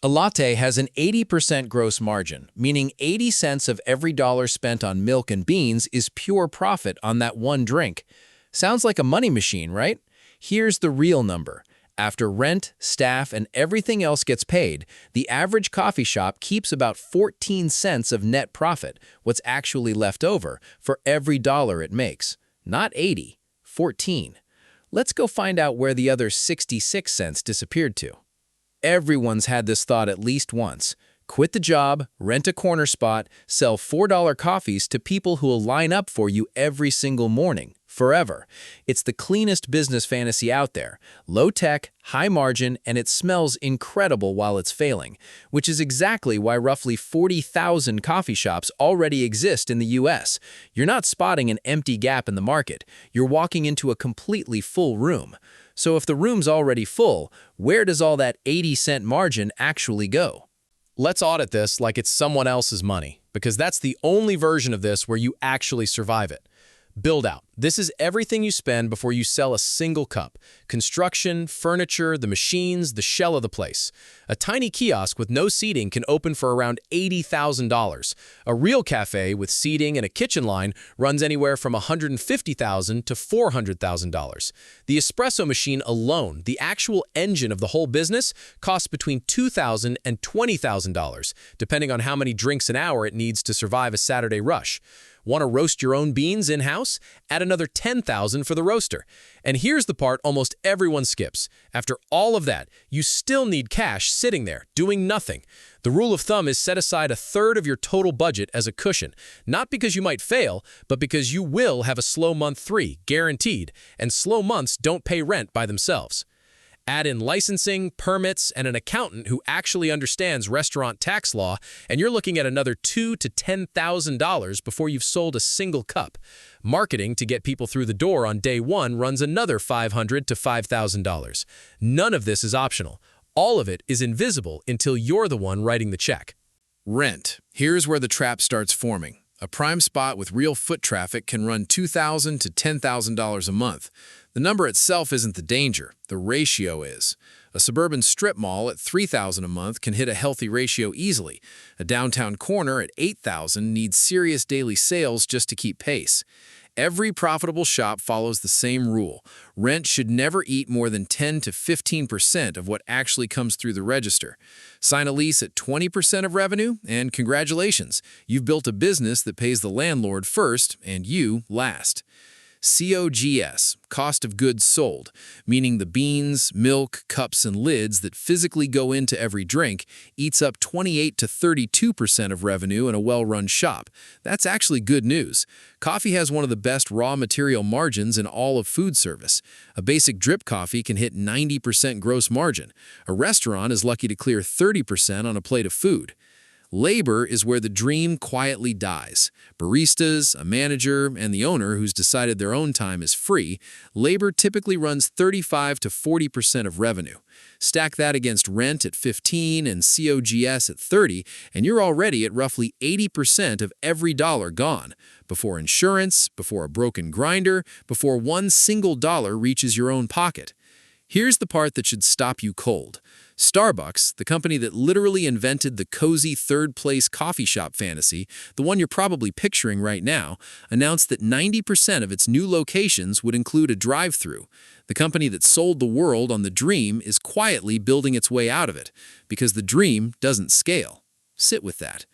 A latte has an 80% gross margin, meaning 80 cents of every dollar spent on milk and beans is pure profit on that one drink. Sounds like a money machine, right? Here's the real number. After rent, staff, and everything else gets paid, the average coffee shop keeps about 14 cents of net profit, what's actually left over, for every dollar it makes. Not 80, 14. Let's go find out where the other 66 cents disappeared to. Everyone's had this thought at least once. Quit the job, rent a corner spot, sell $4 coffees to people who'll line up for you every single morning, forever. It's the cleanest business fantasy out there. Low tech, high margin, and it smells incredible while it's failing, which is exactly why roughly 40,000 coffee shops already exist in the US. You're not spotting an empty gap in the market. You're walking into a completely full room. So if the room's already full, where does all that 80-cent margin actually go? Let's audit this like it's someone else's money, because that's the only version of this where you actually survive it. Build out. This is everything you spend before you sell a single cup. Construction, furniture, the machines, the shell of the place. A tiny kiosk with no seating can open for around $80,000. A real cafe with seating and a kitchen line runs anywhere from $150,000 to $400,000. The espresso machine alone, the actual engine of the whole business, costs between $2,000 and $20,000, depending on how many drinks an hour it needs to survive a Saturday rush. Want to roast your own beans in-house? Add another $10,000 for the roaster. And here's the part almost everyone skips. After all of that, you still need cash sitting there, doing nothing. The rule of thumb is set aside a third of your total budget as a cushion, not because you might fail, but because you will have a slow month 3, guaranteed, and slow months don't pay rent by themselves. Add in licensing, permits, and an accountant who actually understands restaurant tax law, and you're looking at another $2,000 to $10,000 before you've sold a single cup. Marketing to get people through the door on day one runs another $500 to $5,000. None of this is optional. All of it is invisible until you're the one writing the check. Rent. Here's where the trap starts forming. A prime spot with real foot traffic can run $2,000 to $10,000 a month. The number itself isn't the danger, the ratio is. A suburban strip mall at $3,000 a month can hit a healthy ratio easily. A downtown corner at $8,000 needs serious daily sales just to keep pace. Every profitable shop follows the same rule. Rent should never eat more than 10 to 15% of what actually comes through the register. Sign a lease at 20% of revenue, and congratulations, you've built a business that pays the landlord first and you last. COGS, cost of goods sold, meaning the beans, milk, cups, and lids that physically go into every drink, eats up 28 to 32% of revenue in a well-run shop. That's actually good news. Coffee has one of the best raw material margins in all of food service. A basic drip coffee can hit 90% gross margin. A restaurant is lucky to clear 30% on a plate of food. Labor is where the dream quietly dies. Baristas, a manager, and the owner who's decided their own time is free, labor typically runs 35 to 40% of revenue. Stack that against rent at 15 and COGS at 30, and you're already at roughly 80% of every dollar gone. Before insurance, before a broken grinder, before one single dollar reaches your own pocket. Here's the part that should stop you cold. Starbucks, the company that literally invented the cozy third-place coffee shop fantasy, the one you're probably picturing right now, announced that 90% of its new locations would include a drive-thru. The company that sold the world on the dream is quietly building its way out of it, because the dream doesn't scale. Sit with that.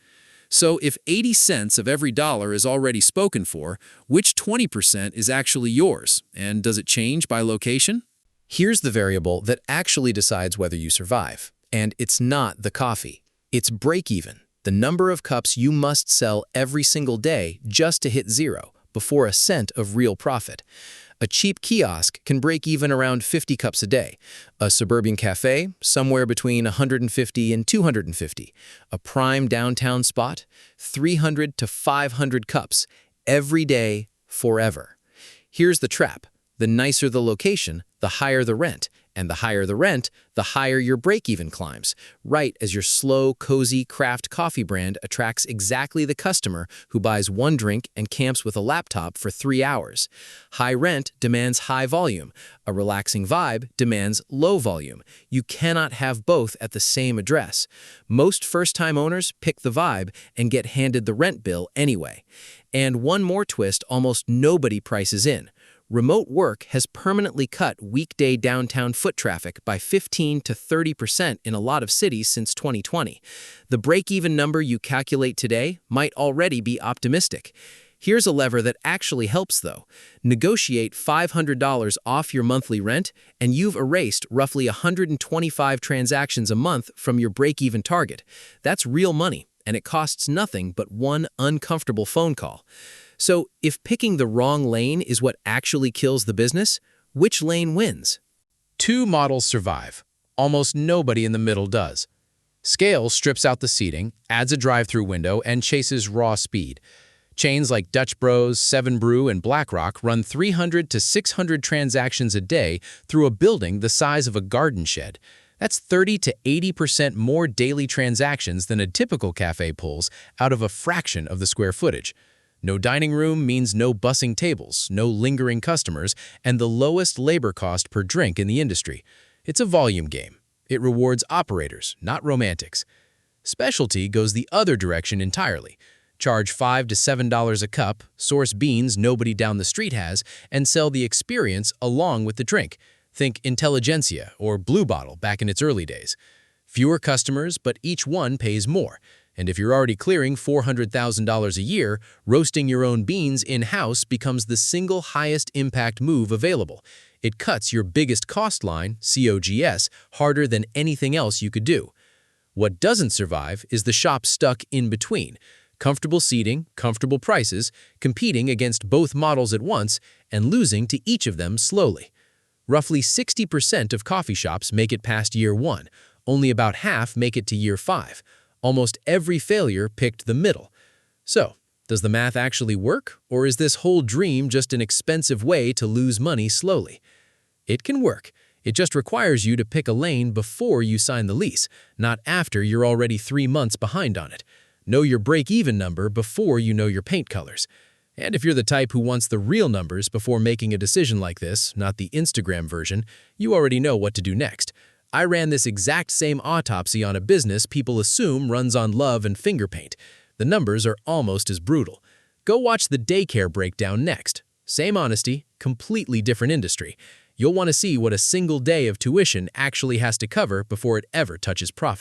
So if 80 cents of every dollar is already spoken for, which 20% is actually yours? And does it change by location? Here's the variable that actually decides whether you survive. And it's not the coffee. It's break-even, the number of cups you must sell every single day just to hit zero, before a cent of real profit. A cheap kiosk can break even around 50 cups a day. A suburban cafe, somewhere between 150 and 250. A prime downtown spot, 300 to 500 cups, every day, forever. Here's the trap. The nicer the location, the higher the rent, And the higher the rent, the higher your break-even climbs, right as your slow, cozy craft coffee brand attracts exactly the customer who buys one drink and camps with a laptop for 3 hours. High rent demands high volume. A relaxing vibe demands low volume. You cannot have both at the same address. Most first-time owners pick the vibe and get handed the rent bill anyway. And one more twist almost nobody prices in. Remote work has permanently cut weekday downtown foot traffic by 15 to 30% in a lot of cities since 2020. The break-even number you calculate today might already be optimistic. Here's a lever that actually helps, though. Negotiate $500 off your monthly rent, and you've erased roughly 125 transactions a month from your break-even target. That's real money, and it costs nothing but one uncomfortable phone call. So, if picking the wrong lane is what actually kills the business, which lane wins? 2 models survive. Almost nobody in the middle does. Scale strips out the seating, adds a drive-through window, and chases raw speed. Chains like Dutch Bros, 7 Brew, and BlackRock run 300 to 600 transactions a day through a building the size of a garden shed. That's 30 to 80% more daily transactions than a typical cafe pulls out of a fraction of the square footage. No dining room means no bussing tables, no lingering customers, and the lowest labor cost per drink in the industry. It's a volume game. It rewards operators, not romantics. Specialty goes the other direction entirely. Charge $5 to $7 a cup, source beans nobody down the street has, and sell the experience along with the drink. Think Intelligentsia or Blue Bottle back in its early days. Fewer customers, but each one pays more. And if you're already clearing $400,000 a year, roasting your own beans in-house becomes the single highest impact move available. It cuts your biggest cost line, COGS, harder than anything else you could do. What doesn't survive is the shop stuck in between. Comfortable seating, comfortable prices, competing against both models at once, and losing to each of them slowly. Roughly 60% of coffee shops make it past year 1. Only about half make it to year 5. Almost every failure picked the middle. So, does the math actually work, or is this whole dream just an expensive way to lose money slowly? It can work. It just requires you to pick a lane before you sign the lease, not after you're already 3 months behind on it. Know your break-even number before you know your paint colors. And if you're the type who wants the real numbers before making a decision like this, not the Instagram version, you already know what to do next. I ran this exact same autopsy on a business people assume runs on love and finger paint. The numbers are almost as brutal. Go watch the daycare breakdown next. Same honesty, completely different industry. You'll want to see what a single day of tuition actually has to cover before it ever touches profit.